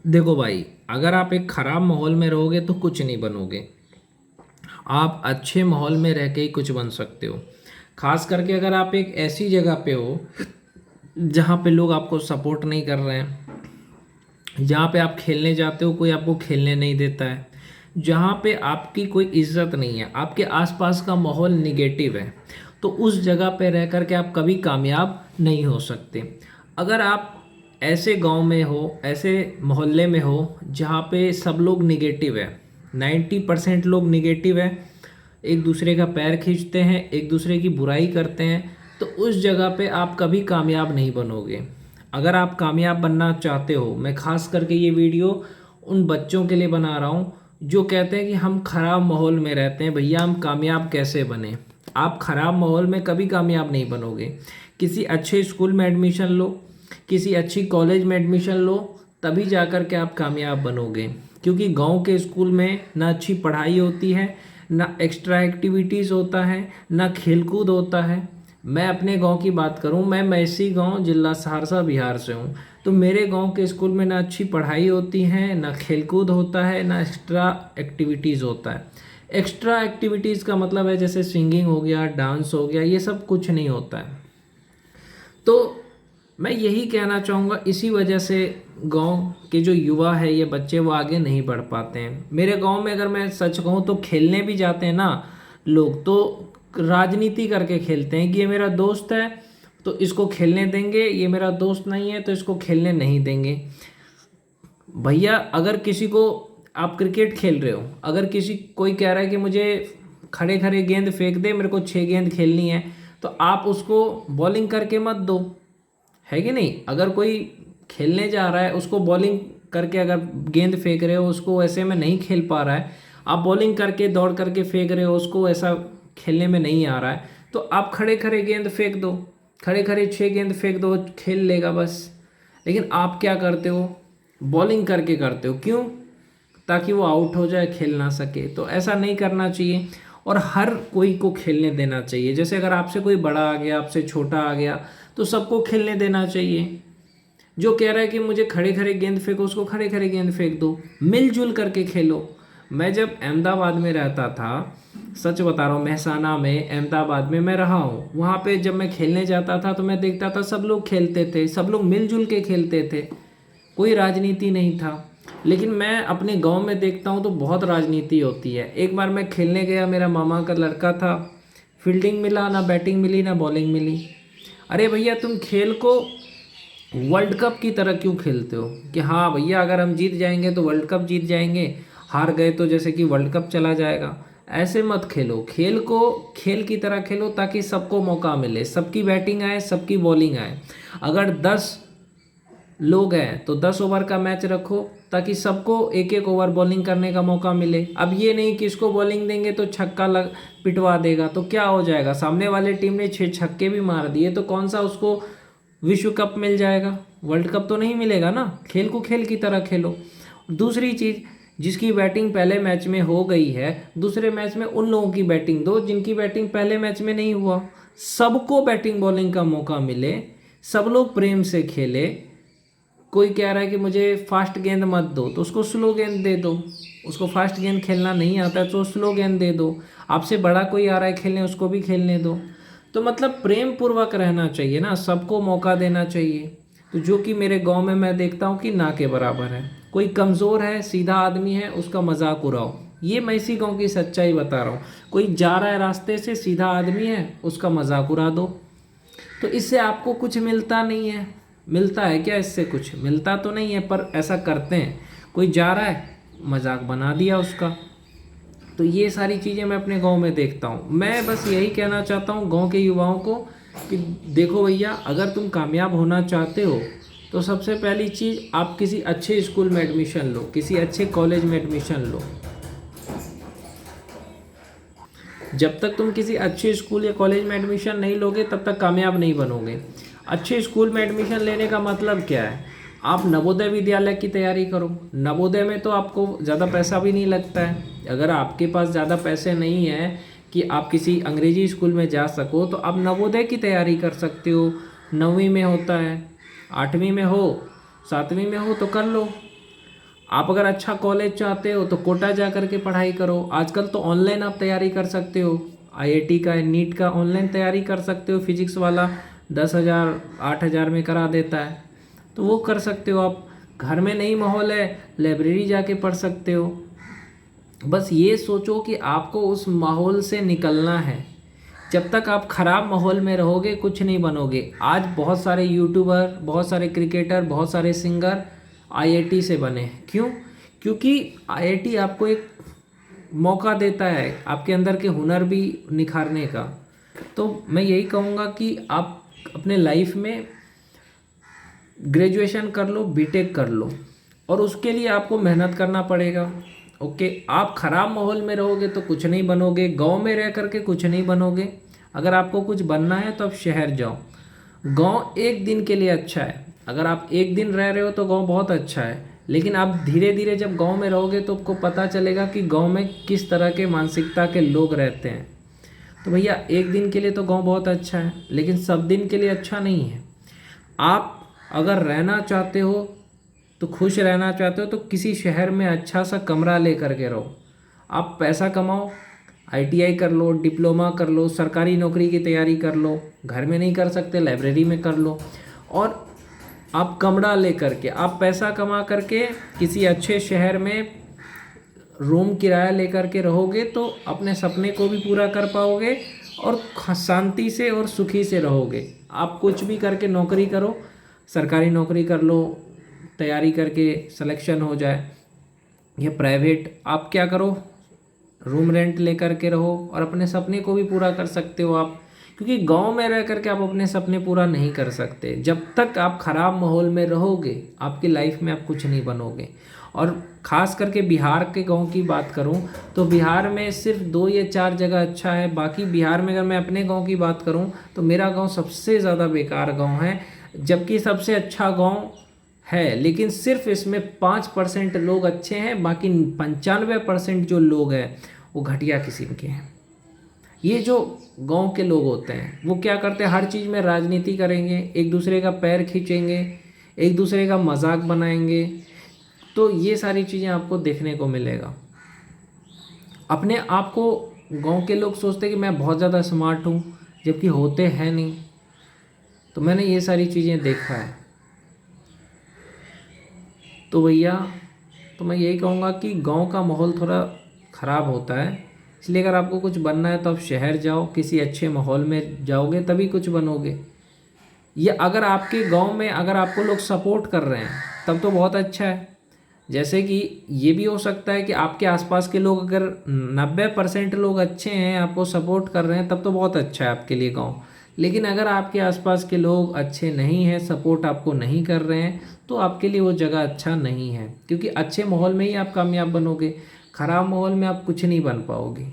देखो भाई, अगर आप एक खराब माहौल में रहोगे तो कुछ नहीं बनोगे। आप अच्छे माहौल में रह के ही कुछ बन सकते हो। खास करके अगर आप एक ऐसी जगह पे हो जहाँ पे लोग आपको सपोर्ट नहीं कर रहे हैं, जहाँ पे आप खेलने जाते हो कोई आपको खेलने नहीं देता है, जहाँ पे आपकी कोई इज्जत नहीं है, आपके आसपास का माहौल निगेटिव है, तो उस जगह पे रह कर के आप कभी कामयाब नहीं हो सकते। अगर आप ऐसे गांव में हो, ऐसे मोहल्ले में हो जहाँ पे सब लोग निगेटिव है, 90% लोग निगेटिव है, एक दूसरे का पैर खींचते हैं, एक दूसरे की बुराई करते हैं, तो उस जगह पे आप कभी कामयाब नहीं बनोगे। अगर आप कामयाब बनना चाहते हो, मैं खास करके ये वीडियो उन बच्चों के लिए बना रहा हूँ जो कहते हैं कि हम खराब माहौल में रहते हैं, भैया हम कामयाब कैसे बने। आप खराब माहौल में कभी कामयाब नहीं बनोगे। किसी अच्छे स्कूल में एडमिशन लो, किसी अच्छी कॉलेज में एडमिशन लो, तभी जाकर के आप कामयाब बनोगे। क्योंकि गांव के स्कूल में ना अच्छी पढ़ाई होती है, ना एक्स्ट्रा एक्टिविटीज़ होता है, ना खेलकूद होता है। मैं अपने गांव की बात करूं, मैं मैसी गांव, जिला सहरसा, बिहार से हूं। तो मेरे गांव के स्कूल में ना अच्छी पढ़ाई होती है, ना खेलकूद होता है, ना एक्स्ट्रा एक्टिविटीज़ होता है। एक्स्ट्रा एक्टिविटीज़ का मतलब है जैसे सिंगिंग हो गया, डांस हो गया, ये सब कुछ नहीं होता है। तो मैं यही कहना चाहूँगा, इसी वजह से गांव के जो युवा है, ये बच्चे, वो आगे नहीं बढ़ पाते हैं। मेरे गांव में अगर मैं सच कहूँ तो खेलने भी जाते हैं ना लोग, तो राजनीति करके खेलते हैं कि ये मेरा दोस्त है तो इसको खेलने देंगे, ये मेरा दोस्त नहीं है तो इसको खेलने नहीं देंगे। भैया अगर किसी को, आप क्रिकेट खेल रहे हो, अगर किसी कोई कह रहा है कि मुझे खड़े खड़े गेंद फेंक दे, मेरे को 6 गेंद खेलनी है, तो आप उसको बॉलिंग करके मत दो, है कि नहीं। अगर कोई खेलने जा रहा है, उसको बॉलिंग करके अगर गेंद फेंक रहे हो, उसको ऐसे में नहीं खेल पा रहा है, आप बॉलिंग करके दौड़ करके फेंक रहे हो, उसको ऐसा खेलने में नहीं आ रहा है, तो आप खड़े खड़े गेंद फेंक दो, खड़े खड़े 6 गेंद फेंक दो, खेल लेगा बस। लेकिन आप क्या करते हो, बॉलिंग करके करते हो, क्यों? ताकि वो आउट हो जाए, खेल ना सके। तो ऐसा नहीं करना चाहिए और हर कोई को खेलने देना चाहिए। जैसे अगर आपसे कोई बड़ा आ गया, आपसे छोटा आ गया, तो सबको खेलने देना चाहिए। जो कह रहा है कि मुझे खड़े खड़े गेंद फेंको, उसको खड़े खड़े गेंद फेंक दो, मिलजुल करके खेलो। मैं जब अहमदाबाद में रहता था, सच बता रहा हूँ, महसाना में, अहमदाबाद में मैं रहा हूँ, वहाँ पे जब मैं खेलने जाता था तो मैं देखता था सब लोग खेलते थे, सब लोग मिलजुल के खेलते थे, कोई राजनीति नहीं था। लेकिन मैं अपने गांव में देखता हूँ तो बहुत राजनीति होती है। एक बार मैं खेलने गया, मेरा मामा का लड़का था, फील्डिंग मिला ना, बैटिंग मिली ना, बॉलिंग मिली। अरे भैया तुम खेल को वर्ल्ड कप की तरह क्यों खेलते हो कि हाँ भैया अगर हम जीत जाएंगे तो वर्ल्ड कप जीत जाएंगे, हार गए तो जैसे कि वर्ल्ड कप चला जाएगा। ऐसे मत खेलो, खेल को खेल की तरह खेलो ताकि सबको मौका मिले, सबकी बैटिंग आए, सबकी बॉलिंग आए। अगर 10 लोग हैं तो 10 ओवर का मैच रखो ताकि सबको एक एक ओवर बॉलिंग करने का मौका मिले। अब ये नहीं कि इसको बॉलिंग देंगे तो छक्का लग पिटवा देगा, तो क्या हो जाएगा, सामने वाले टीम ने 6 छक्के भी मार दिए तो कौन सा उसको विश्व कप मिल जाएगा, वर्ल्ड कप तो नहीं मिलेगा ना। खेल को खेल की तरह खेलो। दूसरी चीज़, जिसकी बैटिंग पहले मैच में हो गई है, दूसरे मैच में उन लोगों की बैटिंग दो जिनकी बैटिंग पहले मैच में नहीं हुआ। सबको बैटिंग बॉलिंग का मौका मिले, सब लोग प्रेम से खेले। कोई कह रहा है कि मुझे फास्ट गेंद मत दो, तो उसको स्लो गेंद दे दो। उसको फास्ट गेंद खेलना नहीं आता है तो स्लो गेंद दे दो। आपसे बड़ा कोई आ रहा है खेलने, उसको भी खेलने दो। तो मतलब प्रेम पूर्वक रहना चाहिए ना, सबको मौका देना चाहिए। तो जो कि मेरे गांव में मैं देखता हूँ कि ना के बराबर है। कोई कमज़ोर है, सीधा आदमी है, उसका मजाक उड़ाओ। ये मैं इसी गांव की सच्चाई बता रहा हूँ। कोई जा रहा है रास्ते से, सीधा आदमी है, उसका मजाक उड़ा दो। तो इससे आपको कुछ मिलता नहीं है। मिलता है क्या इससे? कुछ मिलता तो नहीं है, पर ऐसा करते हैं। कोई जा रहा है, मजाक बना दिया उसका। तो ये सारी चीज़ें मैं अपने गांव में देखता हूँ। मैं बस यही कहना चाहता हूँ गांव के युवाओं को कि देखो भैया, अगर तुम कामयाब होना चाहते हो तो सबसे पहली चीज़, आप किसी अच्छे स्कूल में एडमिशन लो, किसी अच्छे कॉलेज में एडमिशन लो। जब तक तुम किसी अच्छे स्कूल या कॉलेज में एडमिशन नहीं लोगे तब तक कामयाब नहीं बनोगे। अच्छे स्कूल में एडमिशन लेने का मतलब क्या है? आप नवोदय विद्यालय की तैयारी करो। नवोदय में तो आपको ज़्यादा पैसा भी नहीं लगता है। अगर आपके पास ज़्यादा पैसे नहीं हैं कि आप किसी अंग्रेजी स्कूल में जा सको, तो आप नवोदय की तैयारी कर सकते हो। 9वीं में होता है, 8वीं में हो 7वीं में हो तो कर लो। आप अगर अच्छा कॉलेज चाहते हो तो कोटा जा कर के पढ़ाई करो। आजकल तो ऑनलाइन आप तैयारी कर सकते हो, आईआईटी का, नीट का ऑनलाइन तैयारी कर सकते हो। फिजिक्स वाला 10,000 8,000 में करा देता है, तो वो कर सकते हो आप। घर में नहीं माहौल है, लाइब्रेरी जाके पढ़ सकते हो। बस ये सोचो कि आपको उस माहौल से निकलना है। जब तक आप ख़राब माहौल में रहोगे कुछ नहीं बनोगे। आज बहुत सारे यूट्यूबर, बहुत सारे क्रिकेटर, बहुत सारे सिंगर आईआईटी से बने हैं। क्यों? क्योंकि आईआईटी आपको एक मौका देता है आपके अंदर के हुनर भी निखारने का। तो मैं यही कहूँगा कि आप अपने लाइफ में ग्रेजुएशन कर लो, बीटेक कर लो, और उसके लिए आपको मेहनत करना पड़ेगा। ओके, आप ख़राब माहौल में रहोगे तो कुछ नहीं बनोगे, गांव में रह करके कुछ नहीं बनोगे। अगर आपको कुछ बनना है तो आप शहर जाओ। गांव एक दिन के लिए अच्छा है, अगर आप एक दिन रह रहे हो तो गांव बहुत अच्छा है, लेकिन आप धीरे धीरे जब गांव में रहोगे तो आपको पता चलेगा कि गांव में किस तरह के मानसिकता के लोग रहते हैं। तो भैया एक दिन के लिए तो गांव बहुत अच्छा है, लेकिन सब दिन के लिए अच्छा नहीं है। आप अगर रहना चाहते हो तो खुश रहना चाहते हो तो किसी शहर में अच्छा सा कमरा ले करके रहो। आप पैसा कमाओ, आईटीआई कर लो, डिप्लोमा कर लो, सरकारी नौकरी की तैयारी कर लो। घर में नहीं कर सकते, लाइब्रेरी में कर लो। और आप कमरा ले करके, आप पैसा कमा करके किसी अच्छे शहर में रूम किराया लेकर के रहोगे तो अपने सपने को भी पूरा कर पाओगे और शांति से और सुखी से रहोगे। आप कुछ भी करके नौकरी करो, सरकारी नौकरी कर लो, तैयारी करके सिलेक्शन हो जाए, या प्राइवेट आप क्या करो, रूम रेंट लेकर के रहो और अपने सपने को भी पूरा कर सकते हो आप। क्योंकि गांव में रह करके आप अपने सपने पूरा नहीं कर सकते। जब तक आप ख़राब माहौल में रहोगे आपकी लाइफ में आप कुछ नहीं बनोगे। और ख़ास करके बिहार के गांव की बात करूं तो बिहार में सिर्फ 2 या 4 जगह अच्छा है। बाकी बिहार में अगर मैं अपने गांव की बात करूं तो मेरा गांव सबसे ज़्यादा बेकार गांव है, जबकि सबसे अच्छा गांव है, लेकिन सिर्फ इसमें 5% लोग अच्छे हैं, बाकी 95% जो लोग हैं वो घटिया किस्म के हैं। ये जो गांव के लोग होते हैं वो क्या करते हैं, हर चीज़ में राजनीति करेंगे, एक दूसरे का पैर खींचेंगे, एक दूसरे का मजाक बनाएंगे। तो ये सारी चीज़ें आपको देखने को मिलेगा। अपने आप को गांव के लोग सोचते हैं कि मैं बहुत ज़्यादा स्मार्ट हूँ, जबकि होते हैं नहीं। तो मैंने ये सारी चीज़ें देखा है। तो भैया, तो मैं यही कहूँगा कि गांव का माहौल थोड़ा ख़राब होता है, इसलिए अगर आपको कुछ बनना है तो आप शहर जाओ, किसी अच्छे माहौल में जाओगे तभी कुछ बनोगे। ये अगर आपके गांव में अगर आपको लोग सपोर्ट कर रहे हैं तब तो बहुत अच्छा है। जैसे कि ये भी हो सकता है कि आपके आसपास के लोग अगर 90% लोग अच्छे हैं, आपको सपोर्ट कर रहे हैं, तब तो बहुत अच्छा है आपके लिए गांव। लेकिन अगर आपके आसपास के लोग अच्छे नहीं हैं, सपोर्ट आपको नहीं कर रहे हैं, तो आपके लिए वो जगह अच्छा नहीं है। क्योंकि अच्छे माहौल में ही आप कामयाब बनोगे, ख़राब माहौल में आप कुछ नहीं बन पाओगे।